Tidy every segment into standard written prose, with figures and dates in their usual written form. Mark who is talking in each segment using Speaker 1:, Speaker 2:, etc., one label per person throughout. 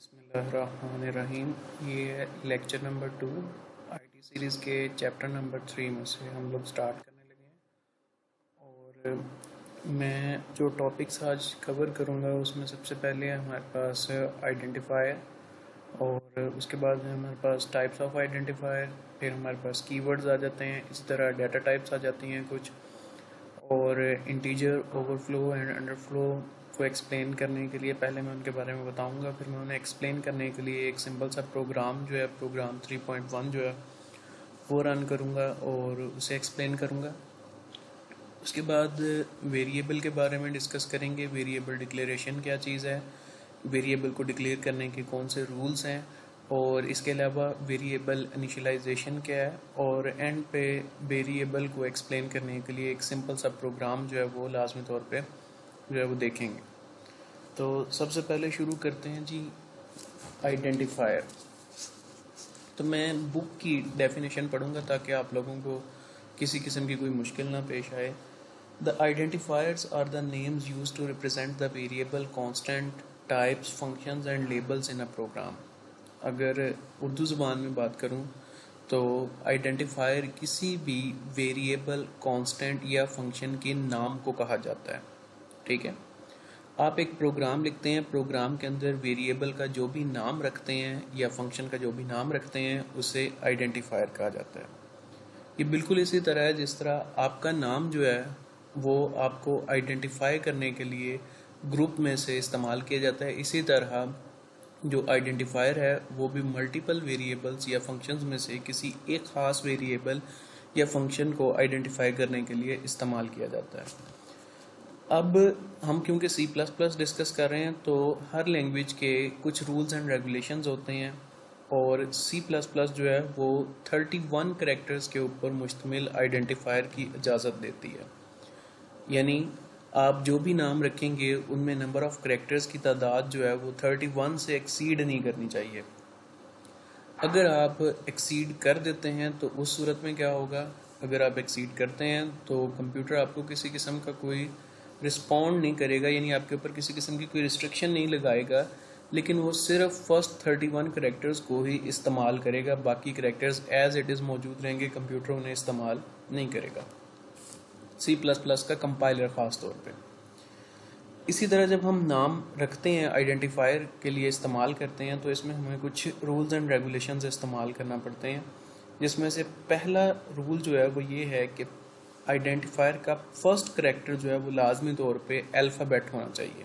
Speaker 1: बिस्मिल्लाहिर्रहमानिर्रहीम। ये है लेक्चर नंबर 2 आईटी सीरीज़ के चैप्टर नंबर 3 में से हम लोग स्टार्ट करने लगे हैं। और मैं जो टॉपिक्स आज कवर करूँगा उसमें सबसे पहले है हमारे पास आइडेंटिफायर, और उसके बाद है हमारे पास टाइप्स ऑफ आइडेंटिफायर, फिर हमारे पास कीवर्ड्स आ जाते हैं, इसी तरह डाटा टाइप्स आ जाती हैं कुछ, और इंटीजर, ओवरफ्लो एंड अंडरफ्लो को एक्सप्लेन करने के लिए पहले मैं उनके बारे में बताऊंगा, फिर मैं उन्हें एक्सप्लेन करने के लिए एक सिंपल सा प्रोग्राम जो है प्रोग्राम 3.1 जो है वो रन करूंगा और उसे एक्सप्लेन करूंगा। उसके बाद वेरिएबल के बारे में डिस्कस करेंगे। वेरिएबल डिक्लेरेशन क्या चीज़ है, वेरिएबल को डिक्लेयर करने के कौन से रूल्स हैं, और इसके अलावा वेरिएबल इनिशियलाइजेशन क्या है, और एंड पे वेरिएबल को एक्सप्लेन करने के लिए एक सिंपल सा प्रोग्राम जो है वो लाजमी तौर पे जो है वो देखेंगे। तो सबसे पहले शुरू करते हैं जी आइडेंटिफायर। तो मैं बुक की डेफिनेशन पढ़ूंगा ताकि आप लोगों को किसी किस्म की कोई मुश्किल ना पेश आए। The identifiers are the names used to represent the variable, constant, types, functions and labels in a program. अगर उर्दू ज़ुबान में बात करूं तो आइडेंटिफायर किसी भी वेरिएबल, कांस्टेंट या फंक्शन के नाम को कहा जाता है। ठीक है, आप एक प्रोग्राम लिखते हैं, प्रोग्राम के अंदर वेरिएबल का जो भी नाम रखते हैं या फंक्शन का जो भी नाम रखते हैं उसे आइडेंटिफायर कहा जाता है। ये बिल्कुल इसी तरह है जिस तरह आपका नाम जो है वो आपको आइडेंटिफाई करने के लिए ग्रुप में से इस्तेमाल किया जाता है, इसी तरह जो आइडेंटिफायर है वो भी मल्टीपल वेरिएबल्स या फंक्शंस में से किसी एक ख़ास वेरिएबल या फंक्शन को आइडेंटिफाई करने के लिए इस्तेमाल किया जाता है। अब हम क्योंकि C++ डिस्कस कर रहे हैं तो हर लैंग्वेज के कुछ रूल्स एंड रेगुलेशंस होते हैं, और C++ जो है वो 31 कैरेक्टर्स के ऊपर मुश्तमिल आइडेंटिफायर की इजाज़त देती है। यानी आप जो भी नाम रखेंगे उनमें नंबर ऑफ़ कैरेक्टर्स की तादाद जो है वो 31 से एक्सीड नहीं करनी चाहिए। अगर आप एक्सीड कर देते हैं तो उस सूरत में क्या होगा, अगर आप एक्सीड करते हैं तो कंप्यूटर आपको किसी किस्म का कोई रिस्पॉन्ड नहीं करेगा, यानी आपके ऊपर किसी किस्म की कोई रिस्ट्रिक्शन नहीं लगाएगा, लेकिन वो सिर्फ फर्स्ट 31 करेक्टर्स को ही इस्तेमाल करेगा, बाकी करेक्टर्स एज इट इज़ मौजूद रहेंगे, कंप्यूटर उन्हें इस्तेमाल नहीं करेगा। C++ का कंपाइलर ख़ास तौर पे। इसी तरह जब हम नाम रखते हैं, आइडेंटिफायर के लिए इस्तेमाल करते हैं, तो इसमें हमें कुछ रूल्स एंड रेगुलेशंस इस्तेमाल करना पड़ते हैं, जिसमें से पहला रूल जो है वो ये है कि आइडेंटिफायर का फर्स्ट करैक्टर जो है वो लाजमी तौर पे अल्फ़ाबेट होना चाहिए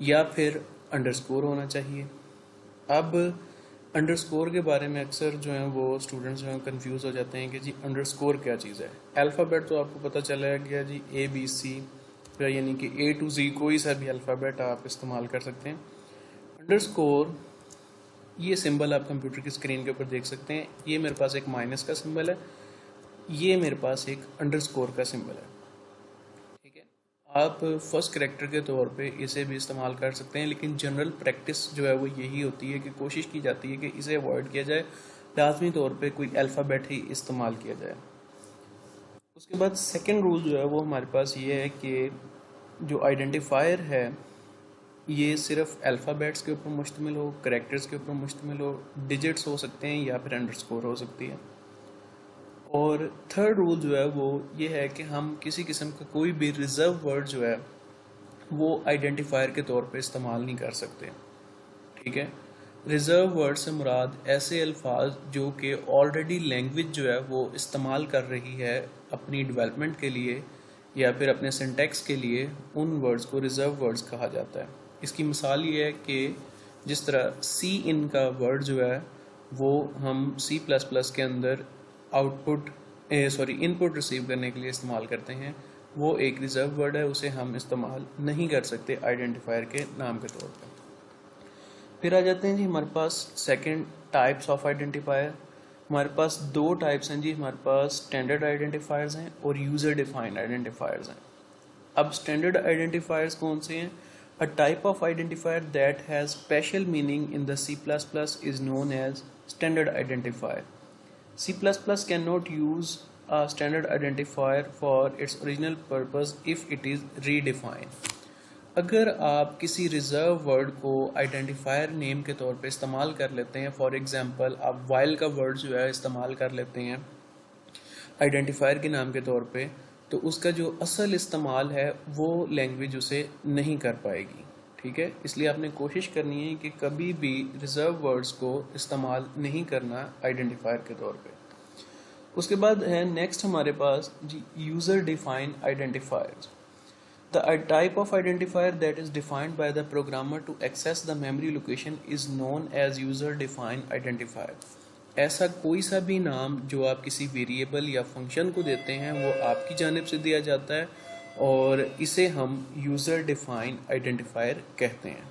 Speaker 1: या फिर अंडरस्कोर होना चाहिए। अब अंडरस्कोर के बारे में अक्सर जो है वो स्टूडेंट्स जो हैं कंफ्यूज हो जाते हैं कि जी अंडरस्कोर क्या चीज़ है। अल्फ़ाबेट तो आपको पता चला गया जी ABC, यानी कि A to Z कोई सा भी अल्फ़ाबेट आप इस्तेमाल कर सकते हैं। अंडरस्कोर ये सिंबल आप कंप्यूटर की स्क्रीन के ऊपर देख सकते हैं, ये मेरे पास एक माइनस का सिंबल है, ये मेरे पास एक अंडरस्कोर का सिंबल है। ठीक है, आप फर्स्ट कैरेक्टर के तौर पे इसे भी इस्तेमाल कर सकते हैं, लेकिन जनरल प्रैक्टिस जो है वो यही होती है कि कोशिश की जाती है कि इसे अवॉइड किया जाए, लाजमी तौर पे कोई अल्फ़ाबेट ही इस्तेमाल किया जाए। उसके बाद सेकंड रूल जो है वो हमारे पास ये है कि जो आइडेंटिफायर है ये सिर्फ अल्फ़ाबेट्स के ऊपर मुश्तमिल हो, कैरेक्टर्स के ऊपर मुश्तमिल हो, डिजिट्स हो सकते हैं या फिर अंडरस्कोर हो सकती है। और थर्ड रूल जो है वो ये है कि हम किसी किस्म का कोई भी रिजर्व वर्ड जो है वो आइडेंटिफायर के तौर पे इस्तेमाल नहीं कर सकते। ठीक है, रिजर्व वर्ड से मुराद ऐसे अल्फाज जो कि ऑलरेडी लैंग्वेज जो है वो इस्तेमाल कर रही है अपनी डेवलपमेंट के लिए या फिर अपने सिंटैक्स के लिए, उन वर्ड्स को रिजर्व वर्ड्स कहा जाता है। इसकी मिसाल ये है कि जिस तरह सी इन का वर्ड जो है वो हम C++ के अंदर इनपुट रिसीव करने के लिए इस्तेमाल करते हैं, वो एक रिजर्व वर्ड है, उसे हम इस्तेमाल नहीं कर सकते आइडेंटिफायर के नाम के तौर पर। फिर आ जाते हैं जी हमारे पास सेकंड टाइप्स ऑफ आइडेंटिफायर। हमारे पास दो टाइप्स हैं जी, हमारे पास स्टैंडर्ड आइडेंटिफायर्स हैं और यूज़र डिफाइंड आइडेंटिफायर्स हैं। अब स्टैंडर्ड आइडेंटिफायर्स कौन से हैं? A type of identifier that has special meaning in the C++ is known as standard identifier. C++ cannot use a standard identifier for its original purpose if it is redefined. अगर आप किसी reserve word को identifier name के तौर पे इस्तेमाल कर लेते हैं, फॉर एग्ज़ाम्पल आप वाइल का वर्ड जो है इस्तेमाल कर लेते हैं आइडेंटिफायर के नाम के तौर पे, तो उसका जो असल इस्तेमाल है वो लैंग्वेज उसे नहीं कर पाएगी। ठीक है, इसलिए आपने कोशिश करनी है कि कभी भी रिज़र्व वर्ड्स को इस्तेमाल नहीं करना आइडेंटिफायर के तौर पे। उसके बाद है नेक्स्ट हमारे पास जी user define identifiers. The type of identifier that is defined by the programmer to access the memory location is known as user defined identifier. ऐसा कोई सा भी नाम जो आप किसी वेरिएबल या फंक्शन को देते हैं वो आपकी जानिब से दिया जाता है और इसे हम यूज़र डिफाइंड आइडेंटिफायर कहते हैं।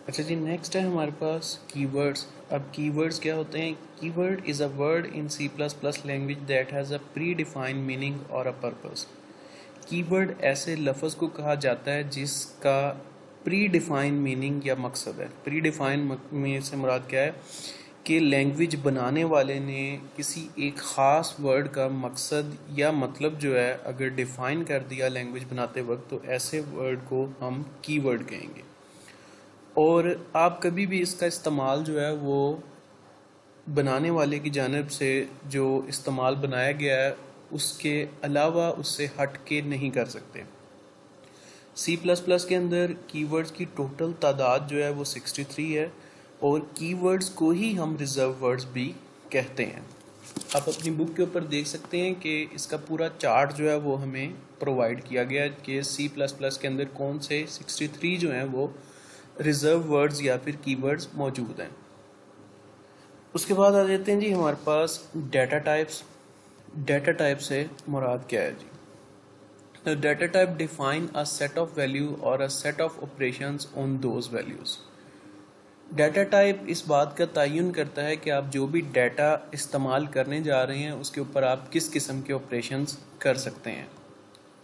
Speaker 1: अच्छा जी, नेक्स्ट है हमारे पास कीवर्ड्स। अब कीवर्ड्स क्या होते हैं? Keyword is a word in C++ language that has a pre defined meaning और अ पर्पस। कीवर्ड ऐसे लफ्ज़ को कहा जाता है जिसका प्री डिफाइन मीनिंग या मकसद है। प्री डिफाइन में से मुराद क्या है कि लैंग्वेज बनाने वाले ने किसी एक ख़ास वर्ड का मकसद या मतलब जो है अगर डिफ़ाइन कर दिया लैंग्वेज बनाते वक्त, तो ऐसे वर्ड को हम कीवर्ड कहेंगे। और आप कभी भी इसका इस्तेमाल जो है वो बनाने वाले की जानिब से जो इस्तेमाल बनाया गया है उसके अलावा उससे हट के नहीं कर सकते। C++ के अंदर कीवर्ड्स की टोटल तादाद जो है वो 63 है और कीवर्ड्स को ही हम रिजर्व वर्ड्स भी कहते हैं। आप अपनी बुक के ऊपर देख सकते हैं कि इसका पूरा चार्ट जो है वो हमें प्रोवाइड किया गया है कि C++ के अंदर कौन से 63 जो हैं वो रिजर्व वर्ड्स या फिर कीवर्ड्स मौजूद हैं। उसके बाद आ जाते हैं जी हमारे पास डाटा टाइप्स। डाटा टाइप से मुराद क्या है जी? The data type define a set of value or a set of operations on those values. Data type इस बात का तयन करता है कि आप जो भी डाटा इस्तेमाल करने जा रहे हैं उसके ऊपर आप किस किस्म के ऑपरेशंस कर सकते हैं।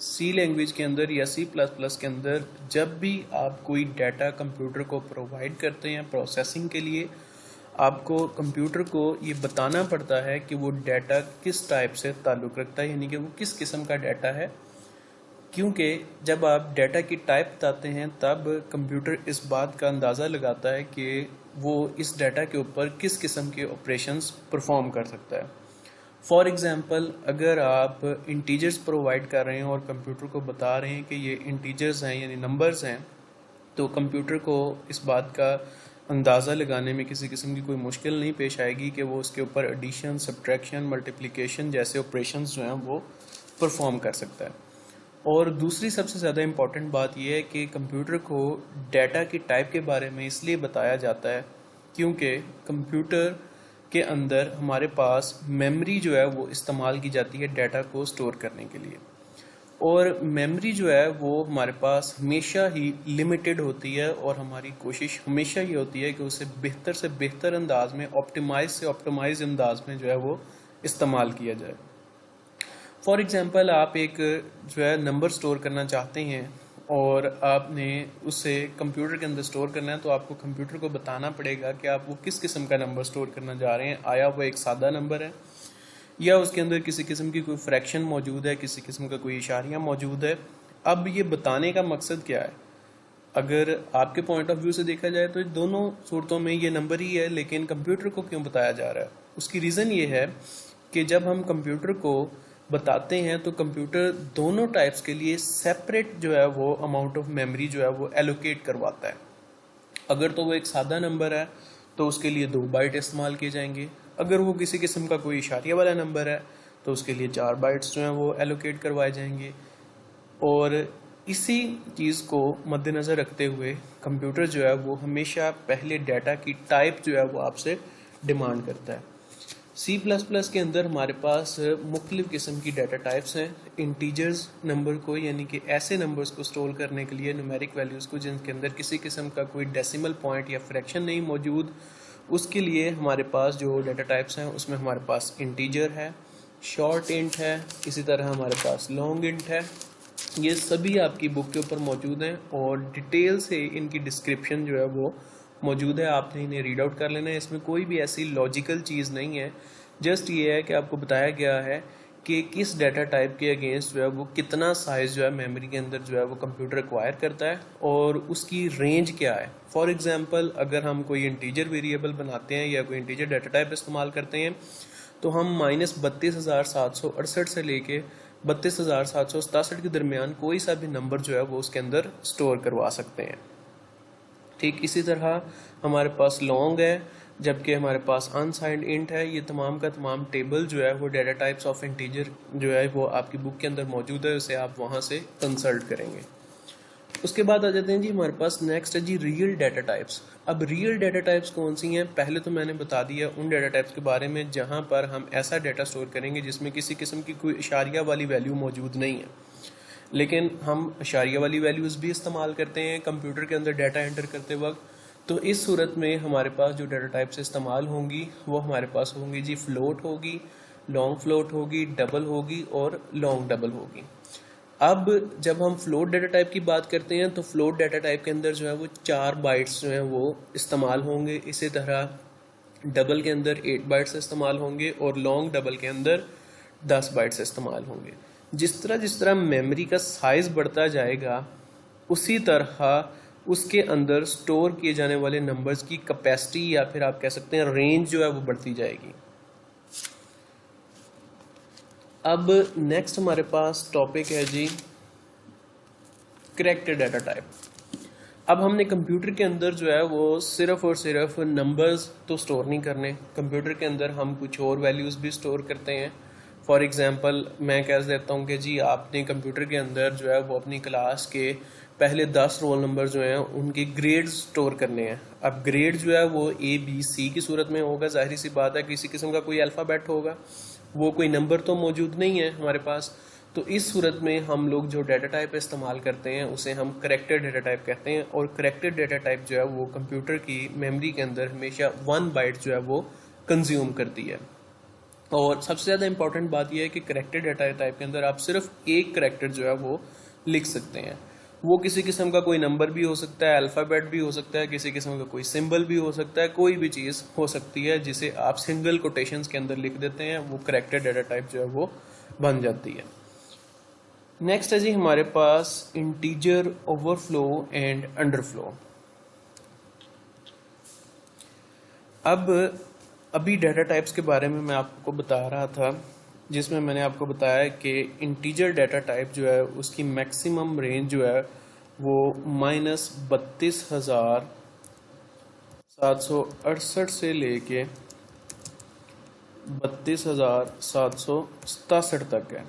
Speaker 1: सी लैंग्वेज के अंदर या C++ के अंदर जब भी आप कोई डाटा कंप्यूटर को प्रोवाइड करते हैं प्रोसेसिंग के लिए, आपको कंप्यूटर को ये बताना पड़ता है कि वो डाटा किस टाइप से ताल्लुक़ रखता है, यानी कि वो किस किस्म का डाटा है। क्योंकि जब आप डाटा की टाइप बताते हैं तब कंप्यूटर इस बात का अंदाज़ा लगाता है कि वो इस डाटा के ऊपर किस किस्म के ऑपरेशंस परफॉर्म कर सकता है। फॉर एग्ज़ाम्पल, अगर आप इंटीजर्स प्रोवाइड कर रहे हैं और कंप्यूटर को बता रहे हैं कि ये इंटीजर्स हैं यानी नंबर्स हैं, तो कंप्यूटर को इस बात का अंदाज़ा लगाने में किसी किस्म की कोई मुश्किल नहीं पेश आएगी कि वो उसके ऊपर एडिशन, सब्ट्रैक्शन, मल्टीप्लिकेशन जैसे ऑपरेशंस जो हैं वो परफॉर्म कर सकता है। और दूसरी सबसे ज़्यादा इम्पॉर्टेंट बात यह है कि कंप्यूटर को डाटा की टाइप के बारे में इसलिए बताया जाता है क्योंकि कंप्यूटर के अंदर हमारे पास मेमोरी जो है वो इस्तेमाल की जाती है डाटा को स्टोर करने के लिए, और मेमोरी जो है वो हमारे पास हमेशा ही लिमिटेड होती है और हमारी कोशिश हमेशा ही होती है कि उसे बेहतर से बेहतर अंदाज में, ऑप्टिमाइज से ऑप्टिमाइज अंदाज में जो है वो इस्तेमाल किया जाए। फॉर एग्ज़ाम्पल, आप एक जो है नंबर स्टोर करना चाहते हैं और आपने उसे कंप्यूटर के अंदर स्टोर करना है, तो आपको कंप्यूटर को बताना पड़ेगा कि आप वो किस किस्म का नंबर स्टोर करना चाह रहे हैं। आया वो एक सादा नंबर है या उसके अंदर किसी किस्म की कोई फ्रैक्शन मौजूद है, किसी किस्म का कोई इशारिया मौजूद है। अब ये बताने का मकसद क्या है? अगर आपके पॉइंट ऑफ व्यू से देखा जाए तो दोनों सूरतों में ये नंबर ही है, लेकिन कंप्यूटर को क्यों बताया जा रहा है? उसकी रीज़न ये है कि जब हम कंप्यूटर को बताते हैं तो कंप्यूटर दोनों टाइप्स के लिए सेपरेट जो है वो अमाउंट ऑफ मेमोरी जो है वो एलोकेट करवाता है। अगर तो वो एक सादा नंबर है तो उसके लिए 2 बाइट इस्तेमाल किए जाएंगे। अगर वो किसी किस्म का कोई इशारिया वाला नंबर है तो उसके लिए 4 बाइट्स जो हैं वो एलोकेट करवाए जाएंगे। और इसी चीज़ को मद्देनज़र रखते हुए कंप्यूटर जो है वो हमेशा पहले डाटा की टाइप जो है वो आपसे डिमांड करता है। C++ के अंदर हमारे पास मुख्तलिफ़ किस्म की डाटा टाइप्स हैं। इंटीजर्स नंबर को, यानी कि ऐसे नंबर्स को स्टोर करने के लिए, न्यूमेरिक वैल्यूज़ को जिनके अंदर किसी किस्म का कोई डेसिमल पॉइंट या फ्रैक्शन नहीं मौजूद, उसके लिए हमारे पास जो डाटा टाइप्स हैं उसमें हमारे पास इंटीजर है, शॉर्ट इंट है, इसी तरह हमारे पास लॉन्ग इंट है। ये सभी आपकी बुक के ऊपर मौजूद हैं और डिटेल से इनकी डिस्क्रिप्शन जो है वो मौजूद है, आपने इन्हें रीड आउट कर लेना है। इसमें कोई भी ऐसी लॉजिकल चीज़ नहीं है, जस्ट ये है कि आपको बताया गया है कि किस डाटा टाइप के अगेंस्ट जो है वो कितना साइज़ जो है मेमोरी के अंदर जो है वो कंप्यूटर एक्वायर करता है और उसकी रेंज क्या है। फॉर एग्जांपल अगर हम कोई इंटीजर वेरिएबल बनाते हैं या कोई इंटीजर डाटा टाइप इस्तेमाल करते हैं तो हम -32,768 से लेके 32,767 के दरमियान कोई सा भी नंबर जो है वो उसके अंदर स्टोर करवा सकते हैं। ठीक इसी तरह हमारे पास लॉन्ग है, जबकि हमारे पास अनसाइंड इंट है। ये तमाम का तमाम टेबल जो है वो डाटा टाइप्स ऑफ इंटीजर जो है वो आपकी बुक के अंदर मौजूद है, उसे आप वहाँ से कंसल्ट करेंगे। उसके बाद आ जाते हैं जी हमारे पास नेक्स्ट है जी रियल डाटा टाइप्स। अब रियल डाटा टाइप्स कौन सी हैं? पहले तो मैंने बता दिया उन डाटा टाइप्स के बारे में जहाँ पर हम ऐसा डाटा स्टोर करेंगे जिसमें किसी किस्म की कोई इशारिया वाली वैल्यू मौजूद नहीं है, लेकिन हम इशारिया वाली वैल्यूज़ भी इस्तेमाल करते हैं कंप्यूटर के अंदर डाटा एंटर करते वक्त। तो इस सूरत में हमारे पास जो डाटा टाइप्स इस्तेमाल होंगी वो हमारे पास होंगी जी फ्लोट होगी, लॉन्ग फ्लोट होगी, डबल होगी और लॉन्ग डबल होगी। अब जब हम फ्लोट डाटा टाइप की बात करते हैं तो फ्लोट डाटा टाइप के अंदर जो है वो 4 बाइट्स जो हैं वो इस्तेमाल होंगे। इसी तरह डबल के अंदर 8 बाइट्स इस्तेमाल होंगे और लॉन्ग डबल के अंदर 10 बाइट्स इस्तेमाल होंगे। जिस तरह मेमोरी का साइज़ बढ़ता जाएगा उसी तरह उसके अंदर स्टोर किए जाने वाले नंबर्स की कैपेसिटी या फिर आप कह सकते हैं रेंज जो है वो बढ़ती जाएगी। अब नेक्स्ट हमारे पास टॉपिक है जी करेक्टेड डाटा टाइप। अब हमने कंप्यूटर के अंदर जो है वो सिर्फ और सिर्फ नंबर्स तो स्टोर नहीं करने, कंप्यूटर के अंदर हम कुछ और वैल्यूज़ भी स्टोर करते हैं। फॉर एग्जांपल मैं कह देता हूँ कि जी आपने कंप्यूटर के अंदर जो है वो अपनी क्लास के पहले 10 रोल नंबर जो हैं उनके ग्रेड्स स्टोर करने हैं। अब ग्रेड जो है वो ABC की सूरत में होगा, जाहिर सी बात है किसी किस्म का कोई अल्फ़ाबेट होगा, वो कोई नंबर तो मौजूद नहीं है हमारे पास। तो इस सूरत में हम लोग जो डाटा टाइप इस्तेमाल करते हैं उसे हम करेक्टेड डाटा टाइप कहते हैं। और करेक्टेड डाटा टाइप जो है वो कंप्यूटर की मेमोरी के अंदर हमेशा 1 बाइट जो है वो कंज्यूम करती है। और सबसे ज़्यादा इंपॉर्टेंट बात यह है कि करेक्टेड डाटा टाइप के अंदर आप सिर्फ एक करेक्टर जो है वो लिख सकते हैं। वो किसी किस्म का कोई नंबर भी हो सकता है, अल्फ़ाबेट भी हो सकता है, किसी किस्म का कोई सिंबल भी हो सकता है, कोई भी चीज़ हो सकती है जिसे आप सिंगल कोटेशंस के अंदर लिख देते हैं, वो करेक्टेड डाटा टाइप जो है वो बन जाती है। नेक्स्ट है जी हमारे पास इंटीजर ओवरफ्लो एंड अंडरफ्लो। अब अभी डाटा टाइप्स के बारे में मैं आपको बता रहा था, जिसमें मैंने आपको बताया कि इंटीजर डाटा टाइप जो है उसकी मैक्सिमम रेंज जो है वो -32,768 से लेके 32,767 तक है।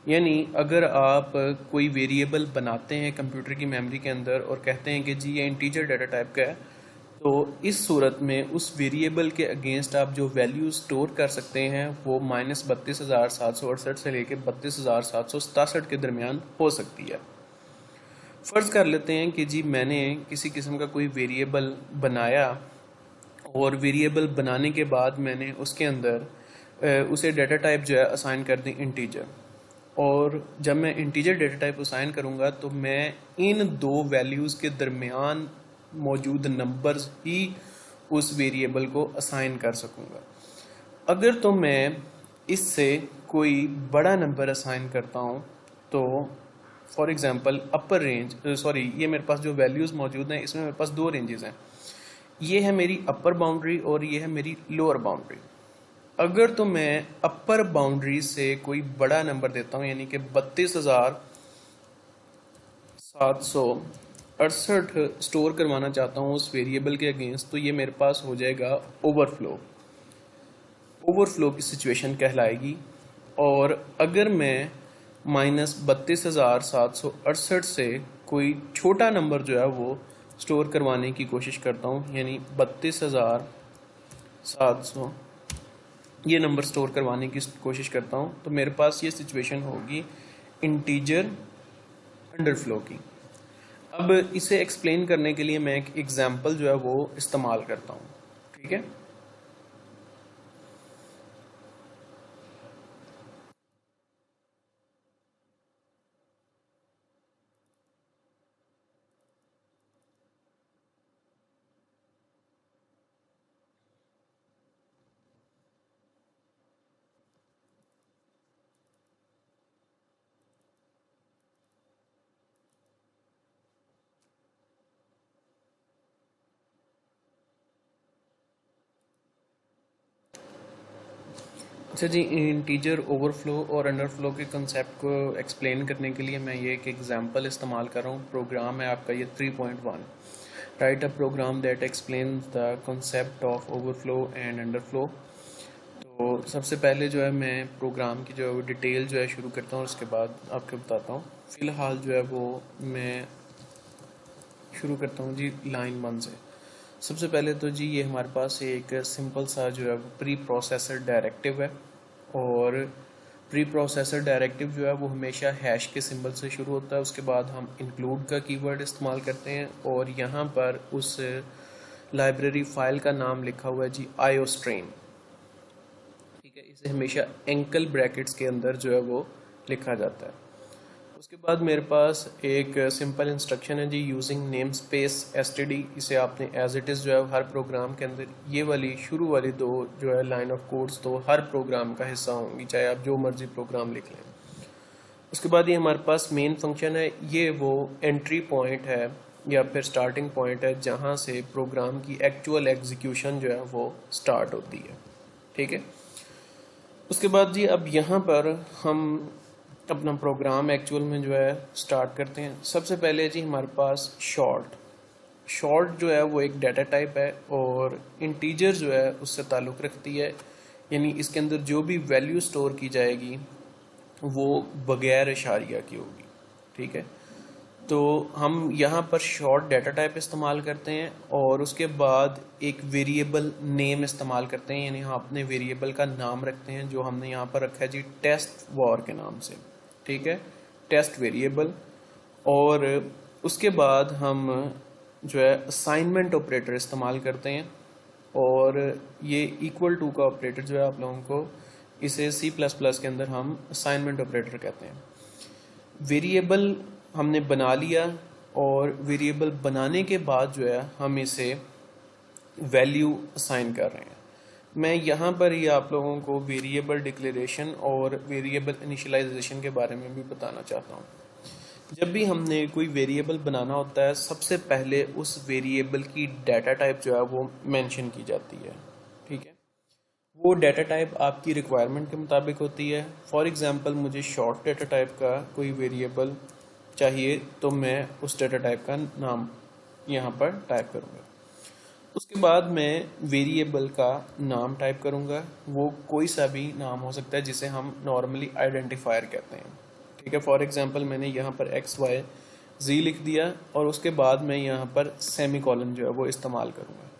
Speaker 1: यानी अगर आप कोई वेरिएबल बनाते हैं कंप्यूटर की मेमोरी के अंदर और कहते हैं कि जी ये इंटीजर डाटा टाइप का है, तो इस सूरत में उस वेरिएबल के अगेंस्ट आप जो वैल्यू स्टोर कर सकते हैं वो -32,768 से लेकर 32,767 के दरमियान हो सकती है। फ़र्ज़ कर लेते हैं कि जी मैंने किसी किस्म का कोई वेरिएबल बनाया और वेरिएबल बनाने के बाद मैंने उसके अंदर उसे डाटा टाइप जो है असाइन कर दी इंटीजर। और जब मैं इंटीजर डाटा टाइप असाइन करूँगा तो मैं इन दो वैल्यूज़ के दरमियान मौजूद नंबर्स ही उस वेरिएबल को असाइन कर सकूँगा। अगर तो मैं इससे कोई बड़ा नंबर असाइन करता हूँ तो फॉर एग्ज़ाम्पल अपर रेंज ये मेरे पास जो वैल्यूज़ मौजूद हैं इसमें मेरे पास दो रेंजेस हैं। ये है मेरी अपर बाउंड्री और ये है मेरी लोअर बाउंड्री। अगर तो मैं अपर बाउंड्री से कोई बड़ा नंबर देता हूँ यानी कि 32,768 स्टोर करवाना चाहता हूँ उस वेरिएबल के अगेंस्ट, तो ये मेरे पास हो जाएगा ओवरफ्लो। ओवरफ्लो की सिचुएशन कहलाएगी। और अगर मैं -32,768 से कोई छोटा नंबर जो है वो स्टोर करवाने की कोशिश करता हूँ यानी 32,700 ये नंबर स्टोर करवाने की कोशिश करता हूँ, तो मेरे पास ये सिचुएशन होगी इंटीजर अंडरफ्लो की। अब इसे एक्सप्लेन करने के लिए मैं एक एग्जांपल जो है वो इस्तेमाल करता हूँ। ठीक है, अच्छा जी, इंटीजर ओवरफ्लो और अंडरफ्लो के कंसेप्ट को एक्सप्लेन करने के लिए मैं ये एक एग्जांपल इस्तेमाल कर रहा हूँ। प्रोग्राम है आपका ये 3.1, write a program that explain the concept of overflow and underflow. तो सबसे पहले जो है मैं प्रोग्राम की जो है वो डिटेल जो है शुरू करता हूँ, उसके बाद आपको बताता हूँ। फ़िलहाल जो है वो मैं शुरू करता हूँ जी लाइन 1 से। सबसे पहले तो जी ये हमारे पास एक सिंपल सा जो है वो प्री प्रोसेसर डायरेक्टिव है, और प्री प्रोसेसर डायरेक्टिव जो है वो हमेशा हैश के सिंबल से शुरू होता है। उसके बाद हम इंक्लूड का कीवर्ड इस्तेमाल करते हैं, और यहाँ पर उस लाइब्रेरी फाइल का नाम लिखा हुआ है जी आईओस्ट्रीम। ठीक है, इसे हमेशा एंकल ब्रैकेट्स के अंदर जो है वो लिखा जाता है। उसके बाद मेरे पास एक सिंपल इंस्ट्रक्शन है जी यूजिंग नेम स्पेस एसटीडी। इसे आपने एज इट इज़ जो है हर प्रोग्राम के अंदर ये वाली शुरू वाली दो जो है लाइन ऑफ कोड्स तो हर प्रोग्राम का हिस्सा होंगी, चाहे आप जो मर्जी प्रोग्राम लिख लें। उसके बाद ये हमारे पास मेन फंक्शन है, ये वो एंट्री पॉइंट है या फिर स्टार्टिंग पॉइंट है जहाँ से प्रोग्राम की एक्चुअल एग्जीक्यूशन जो है वो स्टार्ट होती है। ठीक है, उसके बाद जी अब यहाँ पर हम अपना प्रोग्राम एक्चुअल में जो है स्टार्ट करते हैं। सबसे पहले जी हमारे पास शॉर्ट जो है वो एक डाटा टाइप है, और इंटीजर जो है उससे ताल्लुक़ रखती है, यानी इसके अंदर जो भी वैल्यू स्टोर की जाएगी वो बगैर इशारिया की होगी। ठीक है, तो हम यहाँ पर शॉर्ट डाटा टाइप इस्तेमाल करते हैं, और उसके बाद एक वेरिएबल नेम इस्तेमाल करते हैं, यानी हम अपने वेरिएबल का नाम रखते हैं जो हमने यहाँ पर रखा है जी टेस्ट वॉर के नाम से। ठीक है, टेस्ट वेरिएबल। और उसके बाद हम जो है असाइनमेंट ऑपरेटर इस्तेमाल करते हैं, और ये इक्वल टू का ऑपरेटर जो है आप लोगों को इसे C++ के अंदर हम असाइनमेंट ऑपरेटर कहते हैं। वेरिएबल हमने बना लिया, और वेरिएबल बनाने के बाद जो है हम इसे वैल्यू असाइन कर रहे हैं। मैं यहाँ पर ही आप लोगों को वेरिएबल डिक्लेरेशन और वेरिएबल इनिशियलाइजेशन के बारे में भी बताना चाहता हूँ। जब भी हमने कोई वेरिएबल बनाना होता है, सबसे पहले उस वेरिएबल की डाटा टाइप जो है वो मेंशन की जाती है। ठीक है, वो डाटा टाइप आपकी रिक्वायरमेंट के मुताबिक होती है। फॉर एग्जांपल मुझे शॉर्ट डाटा टाइप का कोई वेरिएबल चाहिए, तो मैं उस डाटा टाइप का नाम यहाँ पर टाइप करूँगा। उसके बाद मैं वेरिएबल का नाम टाइप करूँगा, वो कोई सा भी नाम हो सकता है जिसे हम नॉर्मली आइडेंटिफायर कहते हैं। ठीक है, फॉर एग्जांपल मैंने यहाँ पर XYZ लिख दिया, और उसके बाद मैं यहाँ पर सेमीकोलन जो है वो इस्तेमाल करूँगा।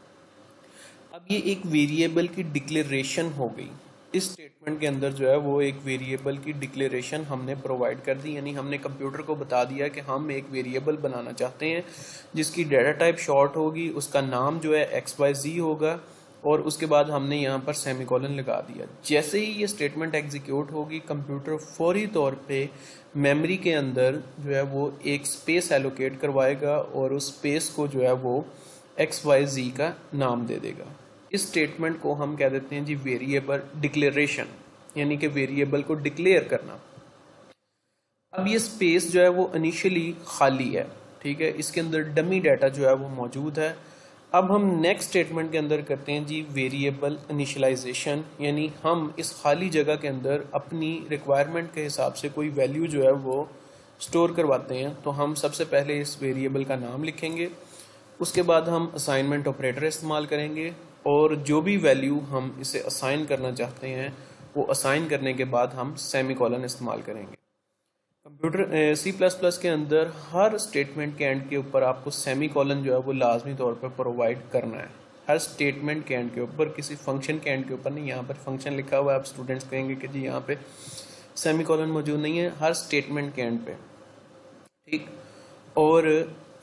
Speaker 1: अब ये एक वेरिएबल की डिक्लेरेशन हो गई। इस स्टेटमेंट के अंदर जो है वो एक वेरिएबल की डिक्लेरेशन हमने प्रोवाइड कर दी, यानी हमने कंप्यूटर को बता दिया कि हम एक वेरिएबल बनाना चाहते हैं जिसकी डाटा टाइप शॉर्ट होगी, उसका नाम जो है XYZ होगा, और उसके बाद हमने यहाँ पर सेमीकोलन लगा दिया। जैसे ही ये स्टेटमेंट एग्जीक्यूट होगी, कंप्यूटर फौरी तौर पे मेमोरी के अंदर जो है वो एक स्पेस एलोकेट करवाएगा, और उस स्पेस को जो है वो XYZ का नाम दे देगा। इस स्टेटमेंट को हम कह देते हैं जी वेरिएबल डिक्लेरेशन, यानी कि वेरिएबल को डिक्लेयर करना। अब ये स्पेस जो है वो इनिशियली खाली है। ठीक है, इसके अंदर डमी डाटा जो है वो मौजूद है। अब हम नेक्स्ट स्टेटमेंट के अंदर करते हैं जी वेरिएबल इनिशियलाइजेशन, यानी हम इस खाली जगह के अंदर अपनी रिक्वायरमेंट के हिसाब से कोई वैल्यू जो है वो स्टोर करवाते हैं। तो हम सबसे पहले इस वेरिएबल का नाम लिखेंगे, उसके बाद हम असाइनमेंट ऑपरेटर इस्तेमाल करेंगे, और जो भी वैल्यू हम इसे असाइन करना चाहते हैं वो असाइन करने के बाद हम सेमीकोलन इस्तेमाल करेंगे। कंप्यूटर C++ के अंदर हर स्टेटमेंट के एंड के ऊपर आपको सेमीकोलन जो है वो लाजमी तौर पर प्रोवाइड करना है। हर स्टेटमेंट के एंड के ऊपर, किसी फंक्शन के एंड के ऊपर नहीं। यहाँ पर फंक्शन लिखा हुआ है, आप स्टूडेंट्स कहेंगे कि जी यहाँ पे सेमीकोलन मौजूद नहीं है, हर स्टेटमेंट के एंड पे। ठीक, और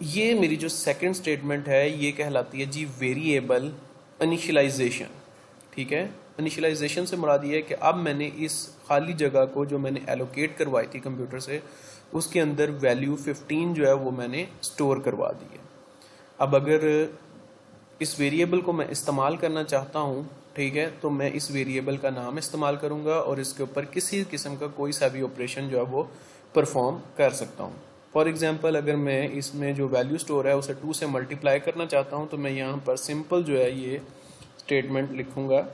Speaker 1: ये मेरी जो सेकंड स्टेटमेंट है ये कहलाती है जी वेरिएबल इनिशियलाइजेशन। ठीक है, इनिशियलाइजेशन से मुराद ये है कि अब मैंने इस खाली जगह को जो मैंने एलोकेट करवाई थी कंप्यूटर से, उसके अंदर वैल्यू 15 जो है वो मैंने स्टोर करवा दी है। अब अगर इस वेरिएबल को मैं इस्तेमाल करना चाहता हूँ, ठीक है, तो मैं इस वेरिएबल का नाम इस्तेमाल करूँगा, और इसके ऊपर किसी किस्म का कोई सा भी ऑपरेशन जो है वो परफॉर्म कर सकता हूँ। फॉर एग्जांपल अगर मैं इसमें जो वैल्यू स्टोर है उसे 2 से मल्टीप्लाई करना चाहता हूँ, तो मैं यहाँ पर सिंपल जो है ये स्टेटमेंट लिखूँगा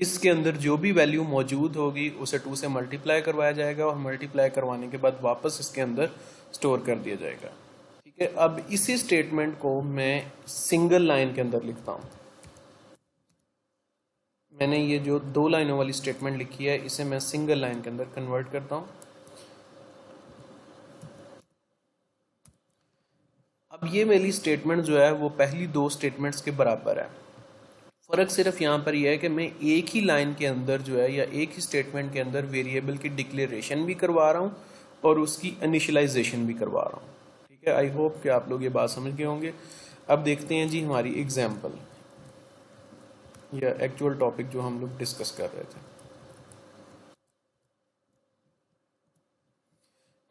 Speaker 1: इसके अंदर जो भी वैल्यू मौजूद होगी उसे 2 से मल्टीप्लाई करवाया जाएगा और मल्टीप्लाई करवाने के बाद वापस इसके अंदर स्टोर कर दिया जाएगा। ठीक है, अब इसी स्टेटमेंट को मैं सिंगल लाइन के अंदर लिखता हूं। मैंने ये जो 2 लाइनों वाली स्टेटमेंट लिखी है इसे मैं सिंगल लाइन के अंदर कन्वर्ट करता हूं। अब ये मेरी स्टेटमेंट जो है वो पहली 2 स्टेटमेंट्स के बराबर है। फर्क सिर्फ यहाँ पर यह है कि मैं एक ही लाइन के अंदर जो है या एक ही स्टेटमेंट के अंदर वेरिएबल की डिक्लेरेशन भी करवा रहा हूँ और उसकी इनिशियलाइजेशन भी करवा रहा हूँ। ठीक है, आई होप कि आप लोग ये बात समझ गए होंगे। अब देखते हैं जी हमारी एग्जाम्पल या एक्चुअल टॉपिक जो हम लोग डिस्कस कर रहे थे।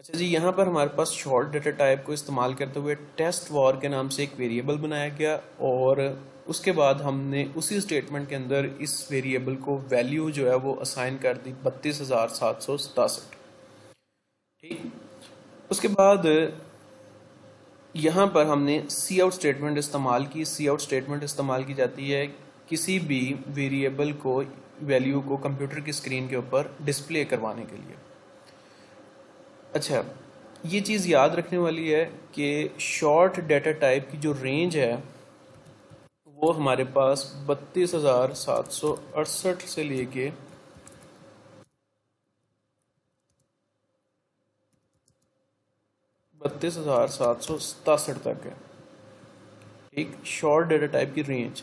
Speaker 1: अच्छा जी, यहाँ पर हमारे पास शॉर्ट डेटा टाइप को इस्तेमाल करते हुए टेस्ट वॉर के नाम से एक वेरिएबल बनाया गया और उसके बाद हमने उसी स्टेटमेंट के अंदर इस वेरिएबल को वैल्यू जो है वो असाइन कर दी 32,767। ठीक, उसके बाद यहाँ पर हमने सी आउट स्टेटमेंट इस्तेमाल की। सी आउट स्टेटमेंट इस्तेमाल की जाती है किसी भी वेरिएबल को वैल्यू को कंप्यूटर की स्क्रीन के ऊपर डिस्प्ले करवाने के लिए। अच्छा, ये चीज़ याद रखने वाली है कि शॉर्ट डेटा टाइप की जो रेंज है वो हमारे पास 32,768 से लेके 32,767 तक है। ठीक, शॉर्ट डेटा टाइप की रेंज।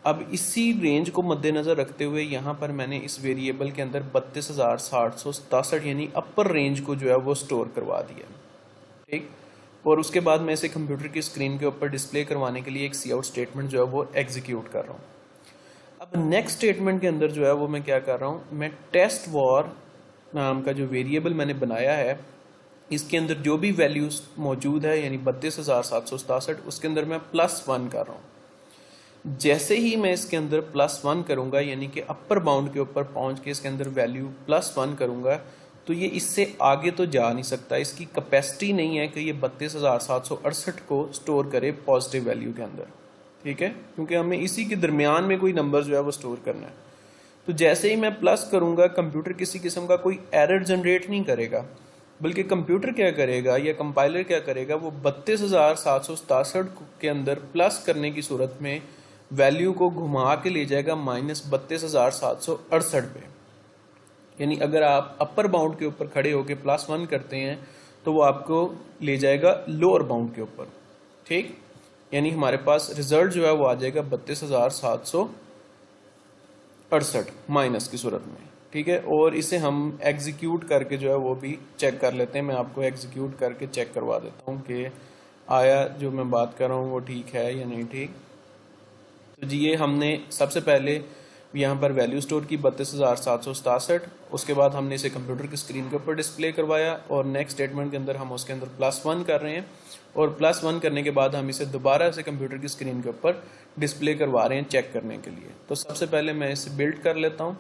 Speaker 1: अब इसी रेंज को मद्देनजर रखते हुए यहाँ पर मैंने इस वेरिएबल के अंदर 32,767 यानी अपर रेंज को जो है वो स्टोर करवा दिया। ठीक, और उसके बाद मैं इसे कंप्यूटर की स्क्रीन के ऊपर डिस्प्ले करवाने के लिए एक सी आउट स्टेटमेंट जो है वो एग्जीक्यूट कर रहा हूँ। अब नेक्स्ट स्टेटमेंट के अंदर जो है वो मैं क्या कर रहा हूँ, मैं टेस्ट वॉर नाम का जो वेरिएबल मैंने बनाया है इसके अंदर जो भी वैल्यूज मौजूद है यानी 32,767 उसके अंदर मैं +1 कर रहा हूँ। जैसे ही मैं इसके अंदर +1 करूंगा यानी कि अपर बाउंड के ऊपर पहुंच के इसके अंदर वैल्यू +1 करूंगा तो ये इससे आगे तो जा नहीं सकता। इसकी कैपेसिटी नहीं है कि ये 32,768 को स्टोर करे पॉजिटिव वैल्यू के अंदर। ठीक है, क्योंकि हमें इसी के दरमियान में कोई नंबर जो है वो स्टोर करना है। तो जैसे ही मैं प्लस करूंगा कंप्यूटर किसी किस्म का कोई एरर जनरेट नहीं करेगा, बल्कि कंप्यूटर क्या करेगा या कंपाइलर क्या करेगा, वो 32,767 के अंदर प्लस करने की सूरत में वैल्यू को घुमा के ले जाएगा -32,768 पे। यानी अगर आप अपर बाउंड के ऊपर खड़े होकर +1 करते हैं तो वो आपको ले जाएगा लोअर बाउंड के ऊपर। ठीक, यानी हमारे पास रिजल्ट जो है वो आ जाएगा 32,768 माइनस की सूरत में। ठीक है, और इसे हम एग्जीक्यूट करके जो है वो भी चेक कर लेते हैं। मैं आपको एग्जीक्यूट करके चेक करवा देता हूँ कि आया जो मैं बात कर रहा हूँ वो ठीक है या नहीं ठीक। तो जी ये हमने सबसे पहले यहाँ पर वैल्यू स्टोर की 32,767, उसके बाद हमने इसे कंप्यूटर की स्क्रीन के ऊपर डिस्प्ले करवाया और नेक्स्ट स्टेटमेंट के अंदर हम उसके अंदर +1 कर रहे हैं और +1 करने के बाद हम इसे दोबारा से कंप्यूटर की स्क्रीन के ऊपर डिस्प्ले करवा रहे हैं चेक करने के लिए। तो सबसे पहले मैं इसे बिल्ड कर लेता हूँ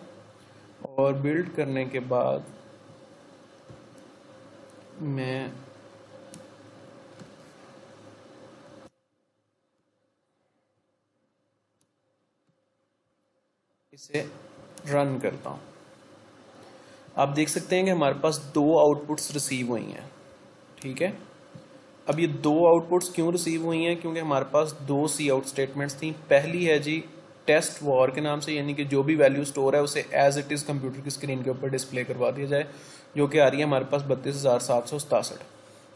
Speaker 1: और बिल्ड करने के बाद मैं इसे रन करता हूं। आप देख सकते हैं कि हमारे पास 2 आउटपुट्स रिसीव हुई हैं। ठीक है, अब ये 2 आउटपुट्स क्यों रिसीव हुई हैं, क्योंकि हमारे पास 2 सी आउट स्टेटमेंट्स थी। पहली है जी टेस्ट वॉर के नाम से, यानी कि जो भी वैल्यू स्टोर है उसे एज इट इज कंप्यूटर की स्क्रीन के ऊपर डिस्प्ले करवा दिया जाए, जो कि आ रही है हमारे पास 32,767।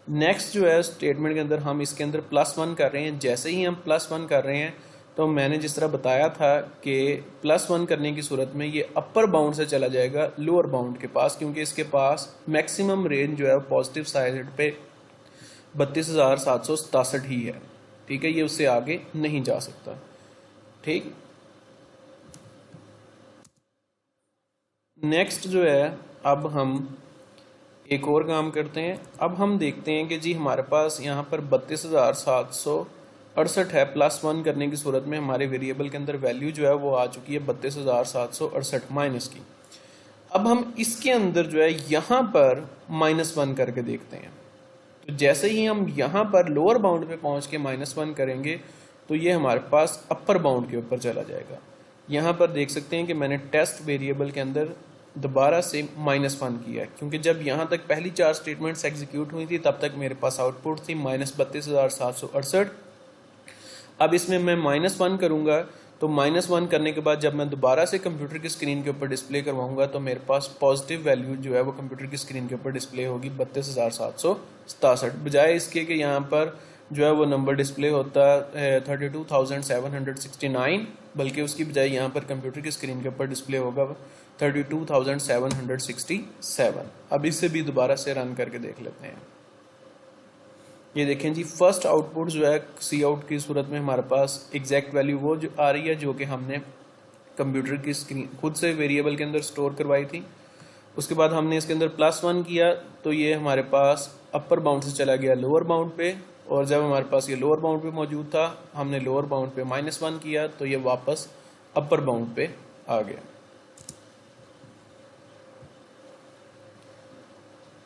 Speaker 1: नेक्स्ट जो है स्टेटमेंट के अंदर हम इसके अंदर +1 कर रहे हैं। जैसे ही हम +1 कर रहे हैं तो मैंने जिस तरह बताया था कि +1 करने की सूरत में ये अपर बाउंड से चला जाएगा लोअर बाउंड के पास, क्योंकि इसके पास मैक्सिमम रेंज जो है पॉजिटिव साइड पे 32,767 ही है। ठीक है, ये उससे आगे नहीं जा सकता। ठीक, नेक्स्ट जो है अब हम एक और काम करते हैं। अब हम देखते हैं कि जी हमारे पास यहाँ पर 32,768 है। +1 करने की सूरत में हमारे वेरिएबल के अंदर वैल्यू जो है वो आ चुकी है 32,768 माइनस की। अब हम इसके अंदर जो है यहाँ पर -1 करके देखते हैं। तो जैसे ही हम यहाँ पर लोअर बाउंड पे पहुँच के -1 करेंगे तो ये हमारे पास अपर बाउंड के ऊपर चला जाएगा। यहाँ पर देख सकते हैं कि मैंने टेस्ट वेरिएबल के अंदर दोबारा से -1 किया है, क्योंकि जब यहाँ तक पहली 4 स्टेटमेंट्स एग्जीक्यूट हुई थी तब तक मेरे पास आउटपुट थी -32,768। अब इसमें मैं -1 करूँगा तो -1 करने के बाद जब मैं दोबारा से कंप्यूटर की स्क्रीन के ऊपर डिस्प्ले करवाऊंगा तो मेरे पास पॉजिटिव वैल्यू जो है वो कंप्यूटर की स्क्रीन के ऊपर डिस्प्ले होगी 32,767, बजाय इसके कि यहाँ पर जो है वो नंबर डिस्प्ले होता है 32,769, बल्कि उसकी बजाय यहाँ पर कंप्यूटर की स्क्रीन के ऊपर डिस्प्ले होगा 32,767। अब इससे भी दोबारा से रन करके देख लेते हैं। ये देखें जी, फर्स्ट आउटपुट जो है सी आउट की सूरत में हमारे पास एग्जैक्ट वैल्यू वो जो आ रही है जो कि हमने कंप्यूटर की स्क्रीन खुद से वेरिएबल के अंदर स्टोर करवाई थी। उसके बाद हमने इसके अंदर +1 किया तो ये हमारे पास अपर बाउंड से चला गया लोअर बाउंड पे, और जब हमारे पास ये लोअर बाउंड पे मौजूद था हमने लोअर बाउंड पे -1 किया तो ये वापस अपर बाउंड पे आ गया।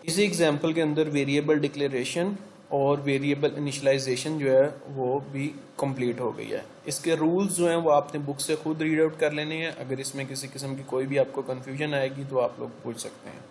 Speaker 1: इसी एग्जाम्पल के अंदर वेरिएबल डिक्लेरेशन और वेरिएबल इनिशियलाइजेशन जो है वो भी कंप्लीट हो गई है। इसके रूल्स जो हैं वो आपने बुक से खुद रीड आउट कर लेने हैं। अगर इसमें किसी किस्म की कोई भी आपको कन्फ्यूजन आएगी तो आप लोग पूछ सकते हैं।